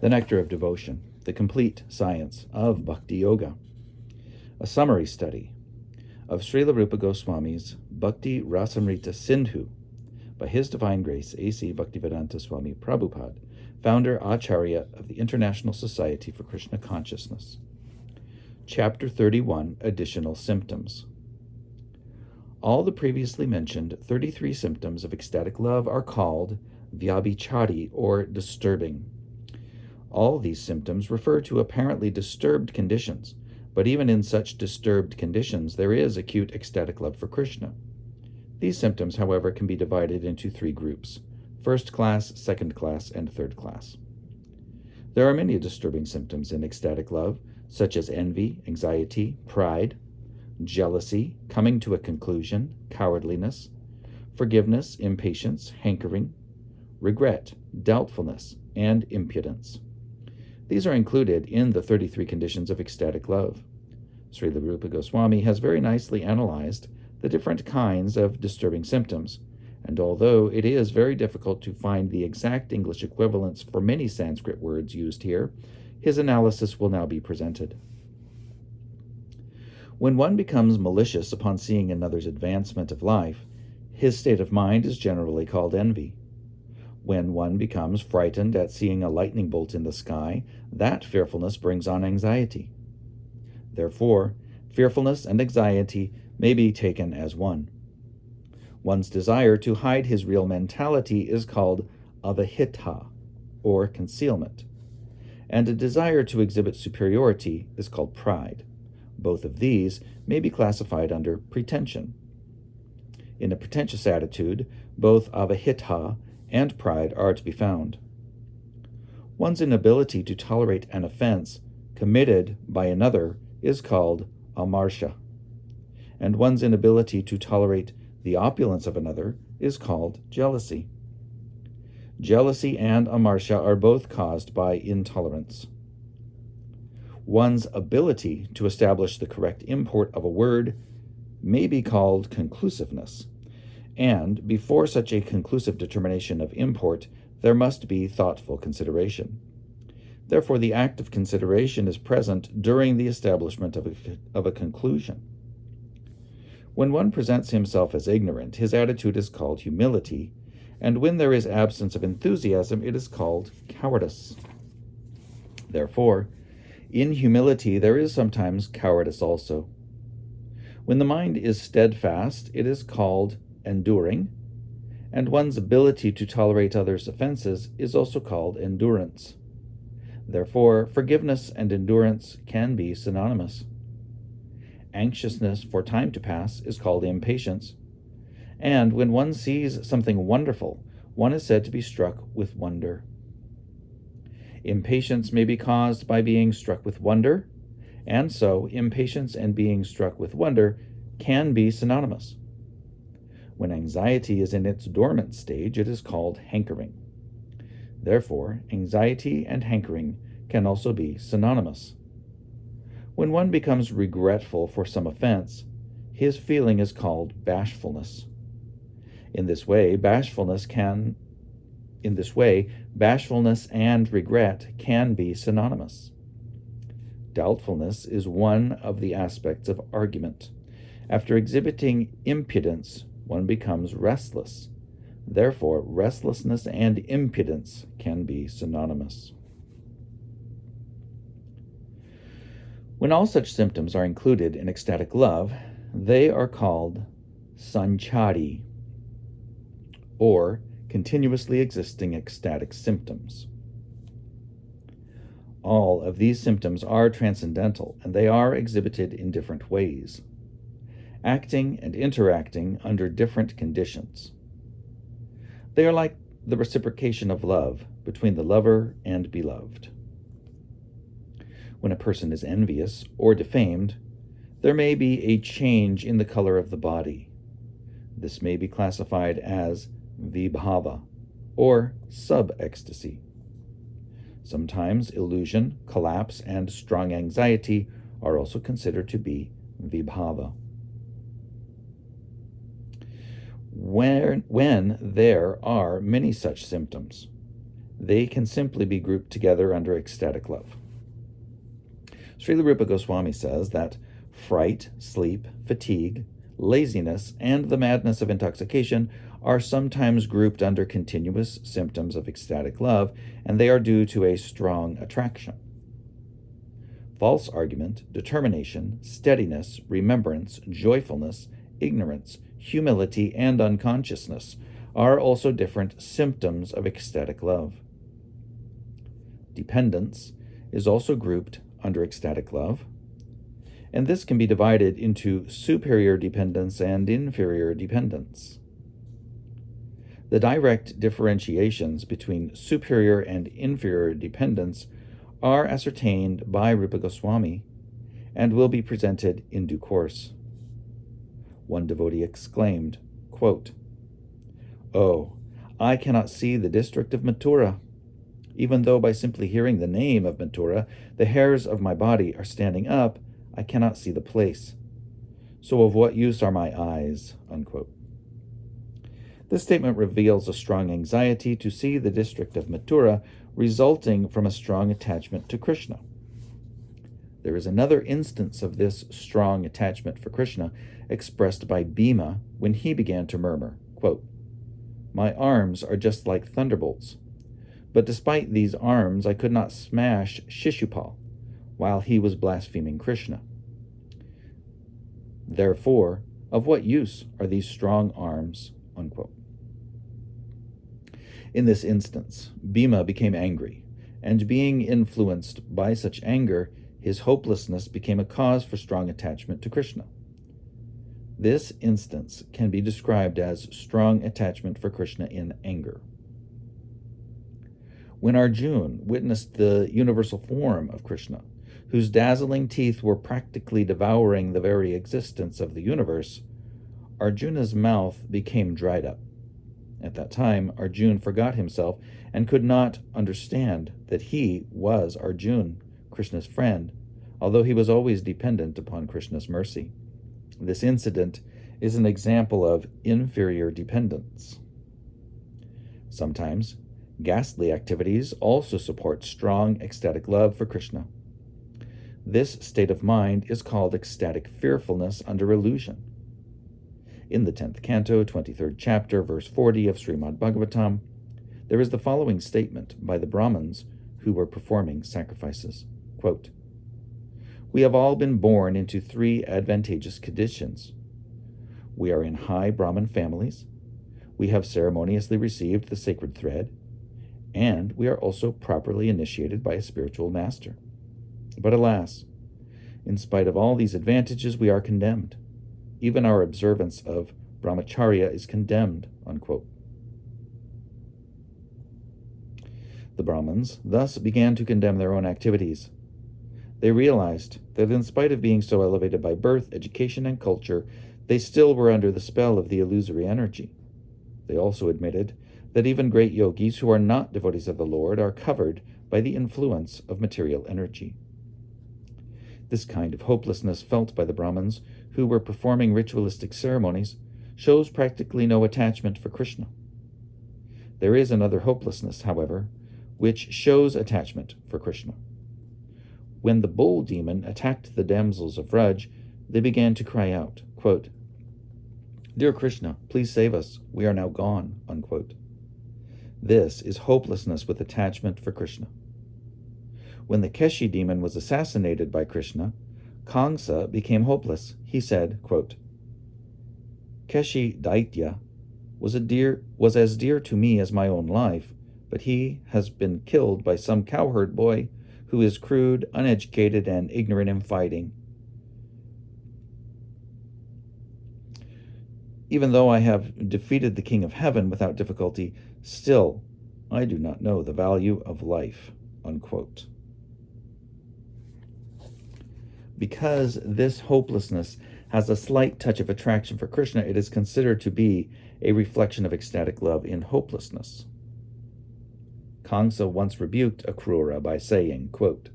The Nectar of Devotion, the complete science of Bhakti Yoga. A summary study of Srila Rupa Goswami's Bhakti Rasamrita Sindhu by His Divine Grace A.C. Bhaktivedanta Swami Prabhupada, founder Acharya of the International Society for Krishna Consciousness. Chapter 31, Additional Symptoms. All the previously mentioned 33 symptoms of ecstatic love are called vyabhichari, or disturbing. All these symptoms refer to apparently disturbed conditions, but even in such disturbed conditions, there is acute ecstatic love for Krishna. These symptoms, however, can be divided into three groups: first class, second class, and third class. There are many disturbing symptoms in ecstatic love, such as envy, anxiety, pride, jealousy, coming to a conclusion, cowardliness, forgiveness, impatience, hankering, regret, doubtfulness, and impudence. These are included in the 33 conditions of ecstatic love. Srila Rupa Goswami has very nicely analyzed the different kinds of disturbing symptoms, and although it is very difficult to find the exact English equivalents for many Sanskrit words used here, his analysis will now be presented. When one becomes malicious upon seeing another's advancement of life, his state of mind is generally called envy. When one becomes frightened at seeing a lightning bolt in the sky, that fearfulness brings on anxiety. Therefore, fearfulness and anxiety may be taken as one. One's desire to hide his real mentality is called avahita, or concealment, and a desire to exhibit superiority is called pride. Both of these may be classified under pretension. In a pretentious attitude, both avahita and pride are to be found. One's inability to tolerate an offense committed by another is called amarsha, and one's inability to tolerate the opulence of another is called jealousy. Jealousy and amarsha are both caused by intolerance. One's ability to establish the correct import of a word may be called conclusiveness, and before such a conclusive determination of import, there must be thoughtful consideration. Therefore, the act of consideration is present during the establishment of a conclusion. When one presents himself as ignorant, his attitude is called humility, and when there is absence of enthusiasm, it is called cowardice. Therefore, in humility there is sometimes cowardice also. When the mind is steadfast, it is called enduring, and one's ability to tolerate others' offenses is also called endurance. Therefore, forgiveness and endurance can be synonymous. Anxiousness for time to pass is called impatience, and when one sees something wonderful, one is said to be struck with wonder. Impatience may be caused by being struck with wonder, and so impatience and being struck with wonder can be synonymous. When anxiety is in its dormant stage, it is called hankering. Therefore, anxiety and hankering can also be synonymous. When one becomes regretful for some offense, his feeling is called bashfulness. In this way, bashfulness and regret can be synonymous. Doubtfulness is one of the aspects of argument. After exhibiting impudence, one becomes restless. Therefore, restlessness and impudence can be synonymous. When all such symptoms are included in ecstatic love, they are called sanchari, or continuously existing ecstatic symptoms. All of these symptoms are transcendental, and they are exhibited in different ways, acting and interacting under different conditions. They are like the reciprocation of love between the lover and beloved. When a person is envious or defamed, there may be a change in the color of the body. This may be classified as vibhava, or sub-ecstasy. Sometimes illusion, collapse, and strong anxiety are also considered to be vibhava. When there are many such symptoms, They can simply be grouped together under ecstatic love. Srila Rupa Goswami says that fright, sleep, fatigue, laziness, and the madness of intoxication are sometimes grouped under continuous symptoms of ecstatic love, and they are due to a strong attraction. False argument, determination, steadiness, remembrance, joyfulness, ignorance, humility, and unconsciousness are also different symptoms of ecstatic love. Dependence is also grouped under ecstatic love, and this can be divided into superior dependence and inferior dependence. The direct differentiations between superior and inferior dependence are ascertained by Rupa Goswami and will be presented in due course. One devotee exclaimed, quote, "Oh, I cannot see the district of Mathura. Even though by simply hearing the name of Mathura, the hairs of my body are standing up, I cannot see the place. So of what use are my eyes?" Unquote. This statement reveals a strong anxiety to see the district of Mathura, resulting from a strong attachment to Krishna. There is another instance of this strong attachment for Krishna expressed by Bhima when he began to murmur, quote, "My arms are just like thunderbolts. But despite these arms, I could not smash Shishupal while he was blaspheming Krishna. Therefore, of what use are these strong arms?" Unquote. In this instance, Bhima became angry, and being influenced by such anger, his hopelessness became a cause for strong attachment to Krishna. This instance can be described as strong attachment for Krishna in anger. When Arjuna witnessed the universal form of Krishna, whose dazzling teeth were practically devouring the very existence of the universe, Arjuna's mouth became dried up. At that time, Arjuna forgot himself and could not understand that he was Arjuna, Krishna's friend, although he was always dependent upon Krishna's mercy. This incident is an example of inferior dependence. Sometimes, ghastly activities also support strong ecstatic love for Krishna. This state of mind is called ecstatic fearfulness under illusion. In the 10th canto, 23rd chapter, verse 40 of Srimad Bhagavatam, there is the following statement by the Brahmins who were performing sacrifices. Quote, "We have all been born into 3 advantageous conditions. We are in high Brahmin families, we have ceremoniously received the sacred thread, and we are also properly initiated by a spiritual master. But alas, in spite of all these advantages, we are condemned. Even our observance of brahmacharya is condemned." Unquote. The Brahmins thus began to condemn their own activities. They realized that in spite of being so elevated by birth, education, and culture, they still were under the spell of the illusory energy. They also admitted that even great yogis who are not devotees of the Lord are covered by the influence of material energy. This kind of hopelessness felt by the Brahmins who were performing ritualistic ceremonies shows practically no attachment for Krishna. There is another hopelessness, however, which shows attachment for Krishna. When the bull demon attacked the damsels of Vraj, they began to cry out, quote, "Dear Krishna, please save us. We are now gone." Unquote. This is hopelessness with attachment for Krishna. When the Keshi demon was assassinated by Krishna, Kamsa became hopeless. He said, quote, "Keshi Daitya was as dear to me as my own life, but he has been killed by some cowherd boy who is crude, uneducated, and ignorant in fighting. Even though I have defeated the King of Heaven without difficulty, still I do not know the value of life." Unquote. Because this hopelessness has a slight touch of attraction for Krishna, it is considered to be a reflection of ecstatic love in hopelessness. Kamsa once rebuked Akrura by saying, quote,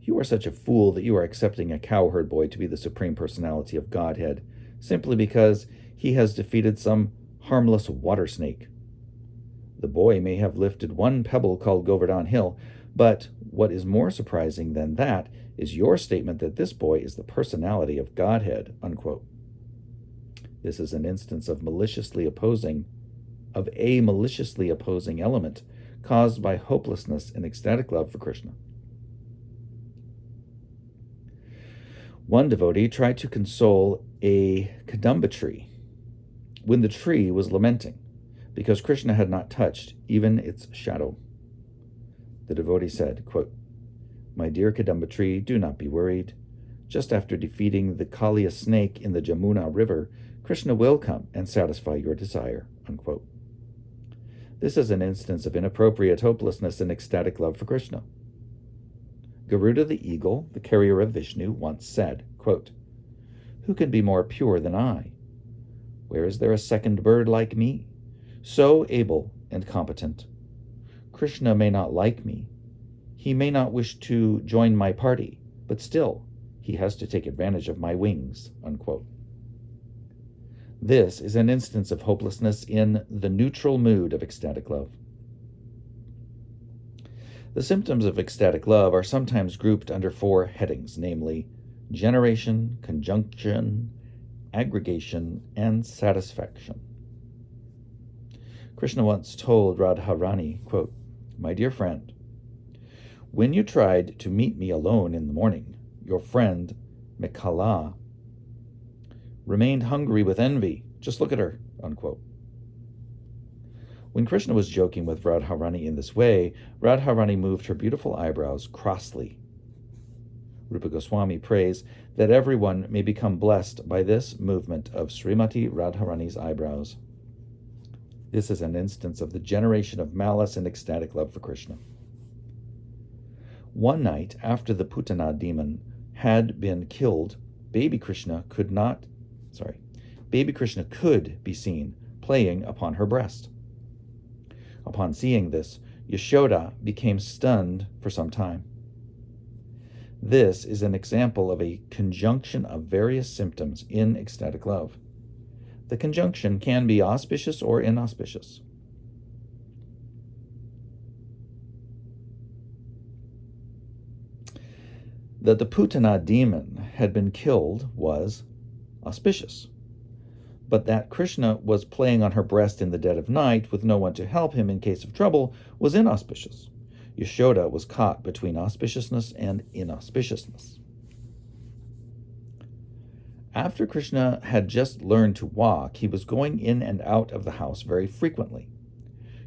"You are such a fool that you are accepting a cowherd boy to be the Supreme Personality of Godhead, simply because he has defeated some harmless water snake. The boy may have lifted one pebble called Govardhan Hill, but what is more surprising than that is your statement that this boy is the personality of Godhead, unquote. This is an instance of a maliciously opposing element caused by hopelessness and ecstatic love for Krishna. One devotee tried to console a kadamba tree when the tree was lamenting because Krishna had not touched even its shadow. The devotee said, quote, "My dear kadamba tree, do not be worried. Just after defeating the Kaliya snake in the Jamuna River, Krishna will come and satisfy your desire," unquote. This is an instance of inappropriate hopelessness and ecstatic love for Krishna. Garuda the eagle, the carrier of Vishnu, once said, quote, "Who can be more pure than I? Where is there a second bird like me, so able and competent? Krishna may not like me. He may not wish to join my party, but still, he has to take advantage of my wings," unquote. This is an instance of hopelessness in the neutral mood of ecstatic love. The symptoms of ecstatic love are sometimes grouped under 4 headings, namely generation, conjunction, aggregation, and satisfaction. Krishna once told Radharani, quote, "My dear friend, when you tried to meet me alone in the morning, your friend Mikala remained hungry with envy. Just look at her," unquote. When Krishna was joking with Radharani in this way, Radharani moved her beautiful eyebrows crossly. Rupa Goswami prays that everyone may become blessed by this movement of Srimati Radharani's eyebrows. This is an instance of the generation of malice and ecstatic love for Krishna. One night after the Putana demon had been killed, baby Krishna could be seen playing upon her breast. Upon seeing this, Yashoda became stunned for some time. This is an example of a conjunction of various symptoms in ecstatic love. The conjunction can be auspicious or inauspicious. That the Putana demon had been killed was auspicious, but that Krishna was playing on her breast in the dead of night with no one to help him in case of trouble was inauspicious. Yashoda was caught between auspiciousness and inauspiciousness. After Krishna had just learned to walk, he was going in and out of the house very frequently.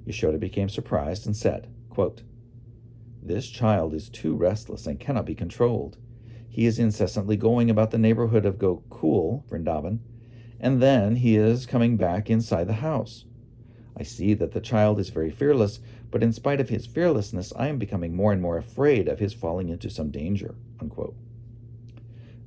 Yashoda became surprised and said, quote, "This child is too restless and cannot be controlled. He is incessantly going about the neighborhood of Gokul, Vrindavan, and then he is coming back inside the house. I see that the child is very fearless, but in spite of his fearlessness, I am becoming more and more afraid of his falling into some danger," unquote.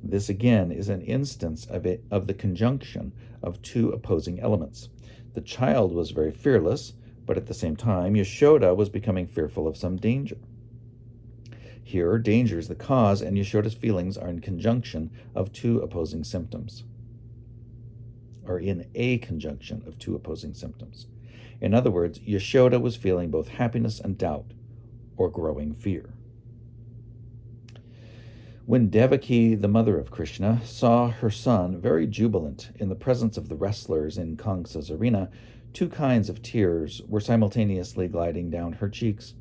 This again is an instance of the conjunction of 2 opposing elements. The child was very fearless, but at the same time, Yashoda was becoming fearful of some danger. Here, danger is the cause, and Yashoda's feelings are in conjunction of 2 opposing symptoms, or in a conjunction of 2 opposing symptoms. In other words, Yashoda was feeling both happiness and doubt, or growing fear. When Devaki, the mother of Krishna, saw her son very jubilant in the presence of the wrestlers in Kamsa's arena, 2 kinds of tears were simultaneously gliding down her cheeks.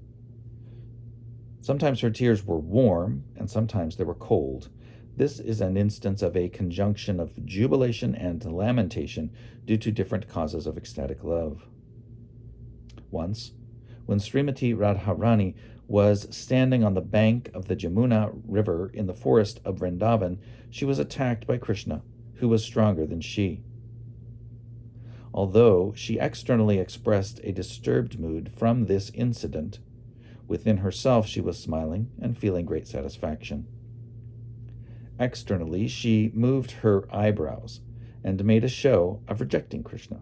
Sometimes her tears were warm, and sometimes they were cold. This is an instance of a conjunction of jubilation and lamentation due to different causes of ecstatic love. Once, when Srimati Radharani was standing on the bank of the Jamuna River in the forest of Vrindavan, she was attacked by Krishna, who was stronger than she. Although she externally expressed a disturbed mood from this incident, within herself she was smiling and feeling great satisfaction. Externally, she moved her eyebrows and made a show of rejecting Krishna.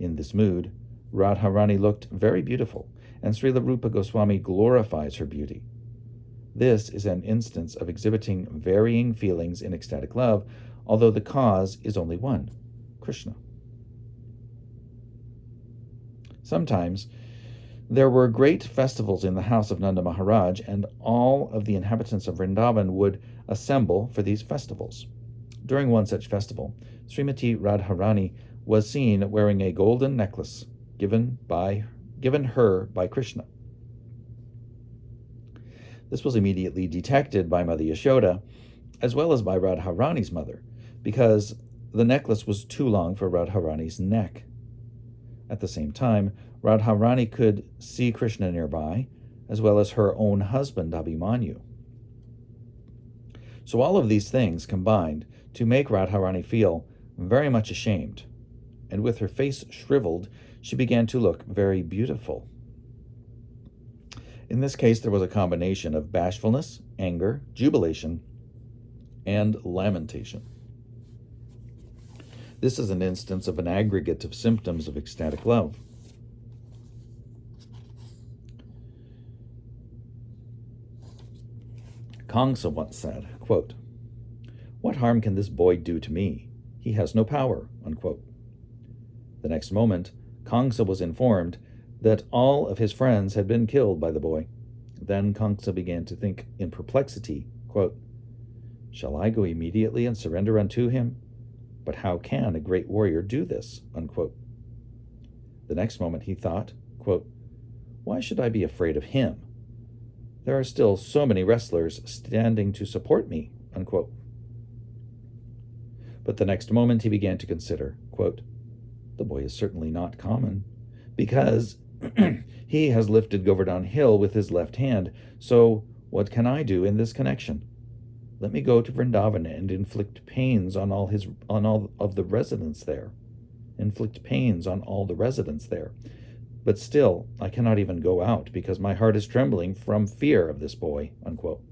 In this mood, Radharani looked very beautiful, and Srila Rupa Goswami glorifies her beauty. This is an instance of exhibiting varying feelings in ecstatic love, although the cause is only one, Krishna. Sometimes there were great festivals in the house of Nanda Maharaj, and all of the inhabitants of Vrindavan would assemble for these festivals. During one such festival, Srimati Radharani was seen wearing a golden necklace given her by Krishna. This was immediately detected by Mother Yashoda, as well as by Radharani's mother, because the necklace was too long for Radharani's neck. At the same time, Radharani could see Krishna nearby, as well as her own husband, Abhimanyu. So all of these things combined to make Radharani feel very much ashamed, and with her face shriveled, she began to look very beautiful. In this case, there was a combination of bashfulness, anger, jubilation, and lamentation. This is an instance of an aggregate of symptoms of ecstatic love. Kamsa once said, quote, "What harm can this boy do to me? He has no power," unquote. The next moment, Kamsa was informed that all of his friends had been killed by the boy. Then Kamsa began to think in perplexity, quote, "Shall I go immediately and surrender unto him? But how can a great warrior do this?" Unquote. The next moment he thought, quote, "Why should I be afraid of him? There are still so many wrestlers standing to support me," unquote. But the next moment he began to consider, quote, "The boy is certainly not common, because he has lifted Govardhan Hill with his left hand, so what can I do in this connection? Let me go to Vrindavan and inflict pains on all of the residents there. Inflict pains on all the residents there. But still, I cannot even go out because my heart is trembling from fear of this boy," unquote.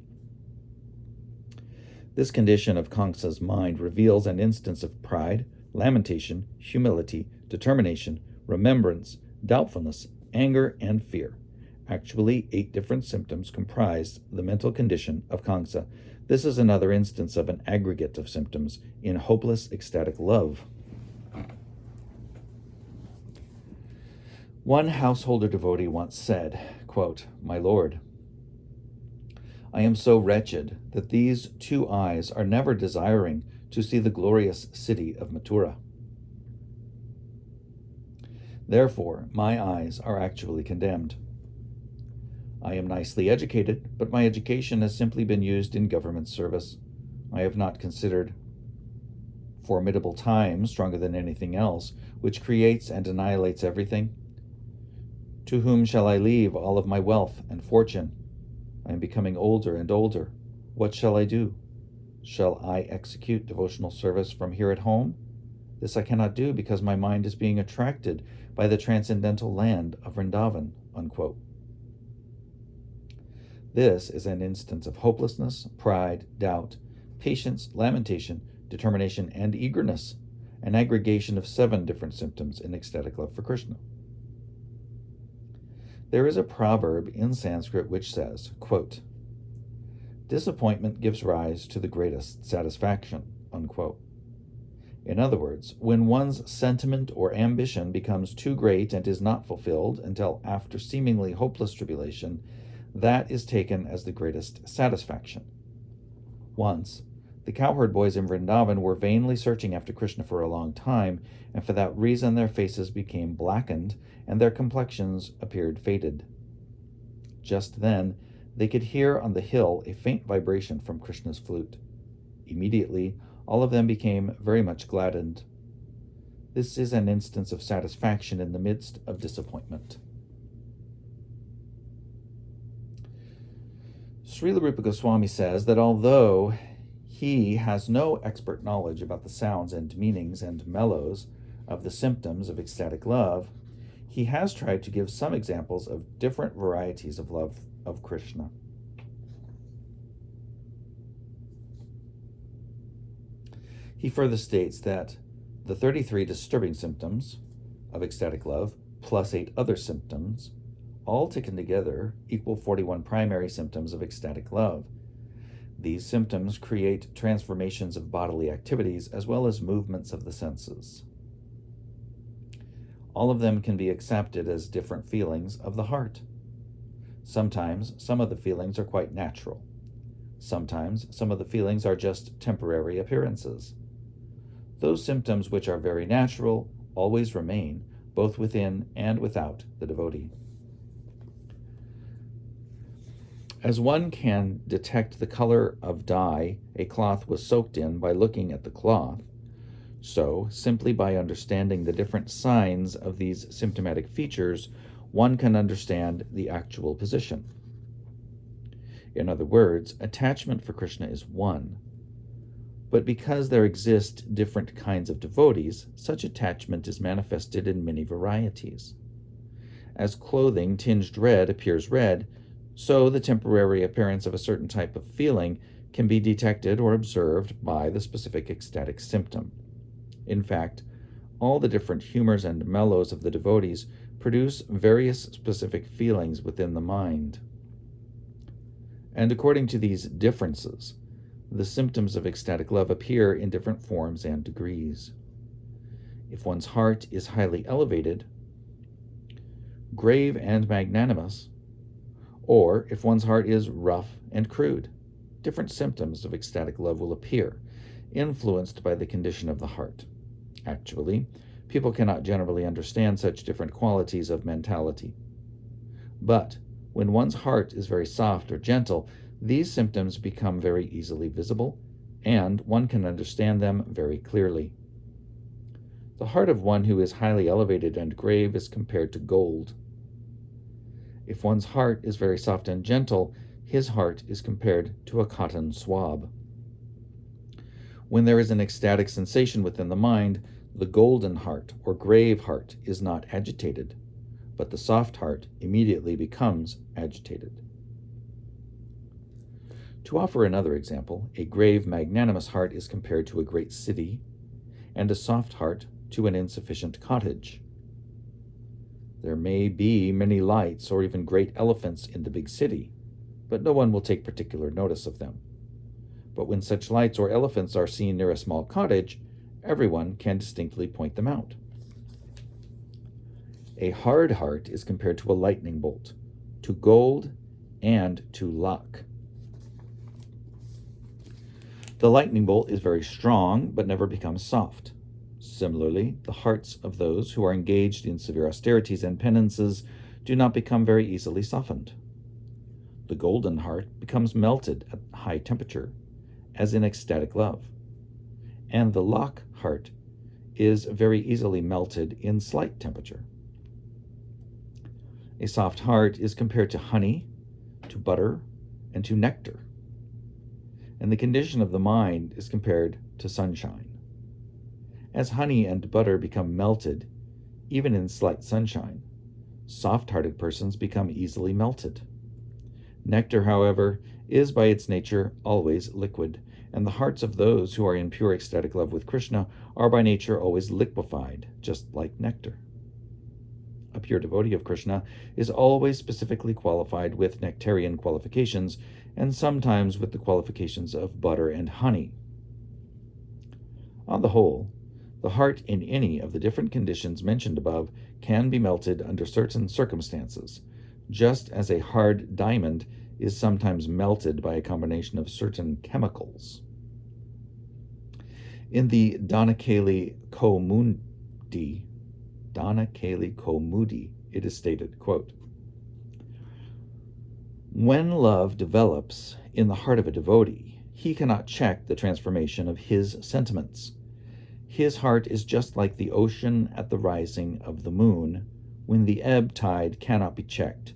This condition of Kamsa's mind reveals an instance of pride, lamentation, humility, determination, remembrance, doubtfulness, anger, and fear. Actually, 8 different symptoms comprise the mental condition of Kamsa. This is another instance of an aggregate of symptoms in hopeless ecstatic love. One householder devotee once said, quote, "My Lord, I am so wretched that these 2 eyes are never desiring to see the glorious city of Mathura. Therefore, my eyes are actually condemned. I am nicely educated, but my education has simply been used in government service. I have not considered formidable time stronger than anything else, which creates and annihilates everything. To whom shall I leave all of my wealth and fortune? I am becoming older and older. What shall I do? Shall I execute devotional service from here at home? This I cannot do because my mind is being attracted by the transcendental land of Vrindavan," unquote. This is an instance of hopelessness, pride, doubt, patience, lamentation, determination, and eagerness, an aggregation of 7 different symptoms in ecstatic love for Krishna. There is a proverb in Sanskrit which says, quote, "Disappointment gives rise to the greatest satisfaction," unquote. In other words, when one's sentiment or ambition becomes too great and is not fulfilled until after seemingly hopeless tribulation, that is taken as the greatest satisfaction. Once, the cowherd boys in Vrindavan were vainly searching after Krishna for a long time, and for that reason their faces became blackened and their complexions appeared faded. Just then, they could hear on the hill a faint vibration from Krishna's flute. Immediately, all of them became very much gladdened. This is an instance of satisfaction in the midst of disappointment. Srila Rupa Goswami says that although he has no expert knowledge about the sounds and meanings and mellows of the symptoms of ecstatic love, he has tried to give some examples of different varieties of love of Krishna. He further states that the 33 disturbing symptoms of ecstatic love, plus 8 other symptoms, all taken together equal 41 primary symptoms of ecstatic love. These symptoms create transformations of bodily activities as well as movements of the senses. All of them can be accepted as different feelings of the heart. Sometimes some of the feelings are quite natural. Sometimes some of the feelings are just temporary appearances. Those symptoms which are very natural always remain, both within and without the devotee. As one can detect the color of dye a cloth was soaked in by looking at the cloth, so, simply by understanding the different signs of these symptomatic features, one can understand the actual position. In other words, attachment for Krishna is one. But because there exist different kinds of devotees, such attachment is manifested in many varieties. As clothing tinged red appears red, so the temporary appearance of a certain type of feeling can be detected or observed by the specific ecstatic symptom. In fact, all the different humors and mellows of the devotees produce various specific feelings within the mind. And according to these differences, the symptoms of ecstatic love appear in different forms and degrees. If one's heart is highly elevated, grave and magnanimous, or if one's heart is rough and crude, different symptoms of ecstatic love will appear, influenced by the condition of the heart. Actually, people cannot generally understand such different qualities of mentality. But when one's heart is very soft or gentle, these symptoms become very easily visible, and one can understand them very clearly. The heart of one who is highly elevated and grave is compared to gold. If one's heart is very soft and gentle, his heart is compared to a cotton swab. When there is an ecstatic sensation within the mind, the golden heart or grave heart is not agitated, but the soft heart immediately becomes agitated. To offer another example, a grave, magnanimous heart is compared to a great city, and a soft heart to an insufficient cottage. There may be many lights or even great elephants in the big city, but no one will take particular notice of them. But when such lights or elephants are seen near a small cottage, everyone can distinctly point them out. A hard heart is compared to a lightning bolt, to gold, and to luck. The lightning bolt is very strong, but never becomes soft. Similarly, the hearts of those who are engaged in severe austerities and penances do not become very easily softened. The golden heart becomes melted at high temperature, as in ecstatic love, and the luck heart is very easily melted in slight temperature. A soft heart is compared to honey, to butter, and to nectar, and the condition of the mind is compared to sunshine. As honey and butter become melted, even in slight sunshine, soft-hearted persons become easily melted. Nectar, however, is by its nature always liquid, and the hearts of those who are in pure ecstatic love with Krishna are by nature always liquefied, just like nectar. A pure devotee of Krishna is always specifically qualified with nectarian qualifications, and sometimes with the qualifications of butter and honey. On the whole, the heart in any of the different conditions mentioned above can be melted under certain circumstances, just as a hard diamond is sometimes melted by a combination of certain chemicals. In the Danakali Kaumudi, it is stated, quote, "When love develops in the heart of a devotee, he cannot check the transformation of his sentiments. His heart is just like the ocean at the rising of the moon, when the ebb tide cannot be checked.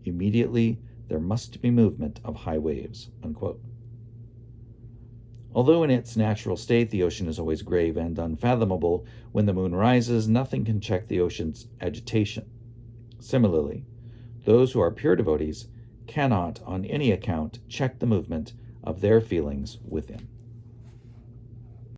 Immediately there must be movement of high waves," unquote. Although in its natural state the ocean is always grave and unfathomable, when the moon rises, nothing can check the ocean's agitation. Similarly, those who are pure devotees cannot on any account check the movement of their feelings within.